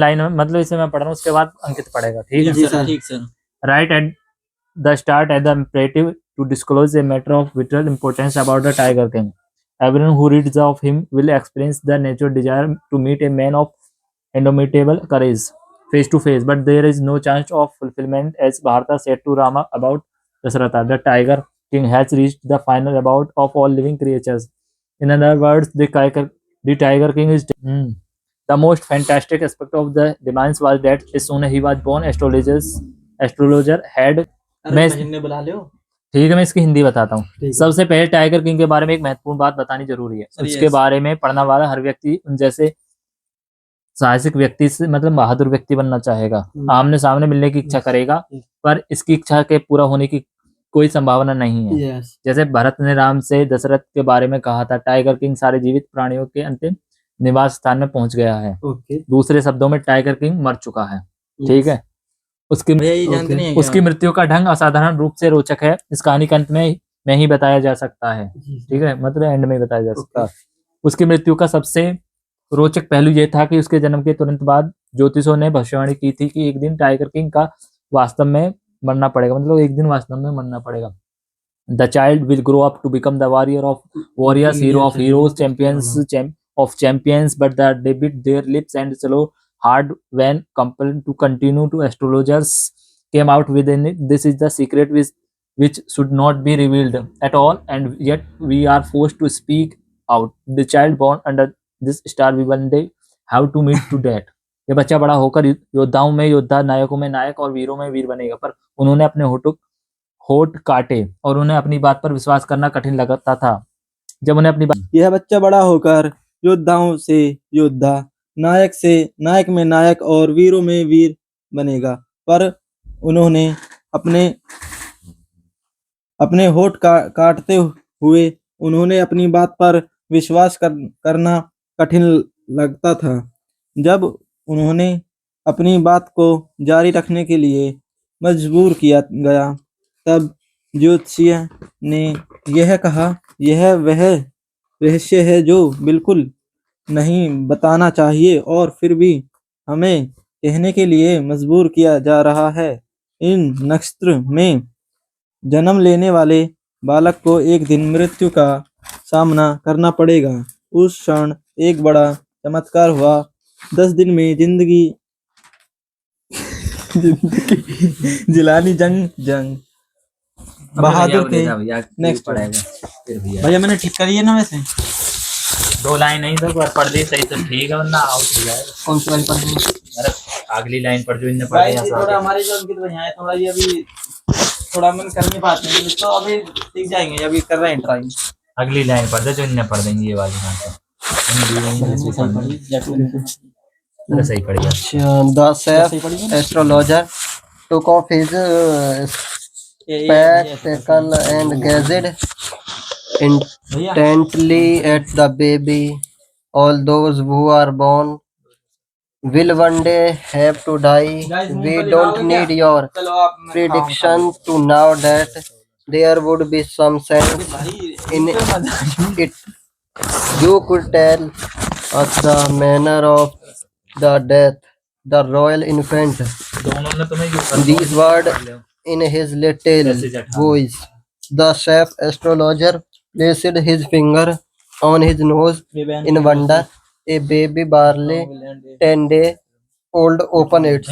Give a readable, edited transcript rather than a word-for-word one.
Line मतलब इसे मैं पढ़ रहा हूँ, उसके बाद अंकित पढ़ेगा। ठीक है जी सर, ठीक sir. Right at the start at the imperative to disclose a matter of vital importance about the Tiger King. Everyone who reads of him will experience the natural desire to meet a man of indomitable courage face to face, but there is no chance of fulfillment as Bharata said to Rama about Dasharatha. The Tiger King has reached the final about of all living creatures. In other words, the Tiger King is the most fantastic aspect of the demands was that as soon as he was born, astrologer had मैं बुला लो। ठीक है, मैं इसकी हिंदी बताता हूँ। सबसे पहले टाइगर किंग के बारे में एक महत्वपूर्ण बात बतानी जरूरी है। उसके बारे में पढ़ने वाला हर व्यक्ति उन जैसे साहसिक व्यक्ति से मतलब बहादुर व्यक्ति बनना चाहेगा, आमने सामने मिलने की इच्छा करेगा, पर इसकी इच्छा के पूरा होने की कोई संभावना नहीं है। जैसे भरत ने राम से दशरथ के बारे में कहा था, टाइगर किंग सारे जीवित प्राणियों के अंतिम निवास स्थान में पहुंच गया है। दूसरे शब्दों में टाइगर किंग मर चुका है। ठीक है, उसकी मृत्यु का ढंग असाधारण रूप से रोचक है। इस कहानी के अंत में नहीं बताया जा सकता है। ठीक है, मतलब एंड में बताया जा सकता है। उसकी मृत्यु का सबसे रोचक पहलू यह था कि उसके जन्म के तुरंत बाद ज्योतिषों ने भविष्यवाणी की थी कि एक दिन टाइगर किंग का वास्तव में मरना पड़ेगा, मतलब एक दिन वास्तव में मरना पड़ेगा। The child will grow up to become the warrior of warriors, hero of heroes, champions of champions, but the debit their lips and slow hard when compelled to continue to astrologers came out within it. This is the secret which should not be revealed at all, and yet we are forced to speak out. The child born under this star will one day have to meet to that. ये बच्चा बड़ा होकर योद्धाओं में योद्धा, नायकों में नायक और वीरों में वीर बनेगा, पर उन्होंने अपने होठ काटे और उन्हें अपनी बात पर विश्वास करना कठिन लगता था। जब उन्हें अपनी बात यह बच्चा बड़ा होकर योद्धाओं से योद्धा, नायक से नायक में नायक और वीरों में वीर बनेगा, पर उन्होंने अपने होठ काटते हुए उन्होंने अपनी बात पर विश्वास करना कठिन लगता था। जब उन्होंने अपनी बात को जारी रखने के लिए मजबूर किया गया, तब ज्योतिषी ने यह कहा, यह वह रहस्य है जो बिल्कुल नहीं बताना चाहिए और फिर भी हमें कहने के लिए मजबूर किया जा रहा है। इन नक्षत्र में जन्म लेने वाले बालक को एक दिन मृत्यु का सामना करना पड़ेगा। उस क्षण एक बड़ा चमत्कार हुआ। 10 दिन में जिंदगी जिलानी जंग बहादुर के नेक्स्ट भैया मैंने ठीक करी है ना, वैसे 2 लाइन नहीं तो पढ़ दी सही तो ठीक है, वरना आउट हो जाएगा। कौन सी लाइन पढ़ दी? अरे अगली लाइन पढ़ जो इनने पढ़ी है। थोड़ा हमारे जो अंकित भैया है, थोड़ा ये अभी थोड़ा मन कर नहीं पाते हैं, तो अभी सीख जाएंगे, अभी कर रहे हैं ट्राई। अगली लाइन पढ़ दे जो इनने पढ़ देंगे, ये वाली सही पढ़ी। The safe astrologer took off his spectacle and gazed intently at the baby. All those who are born will one day have to die. We don't need your prediction to know that there would be some sense in it. You could tell us the manner of the death, the royal infant. These words in his little voice. The chef astrologer placed his finger on his nose in wonder. A baby barely 10 days old opened its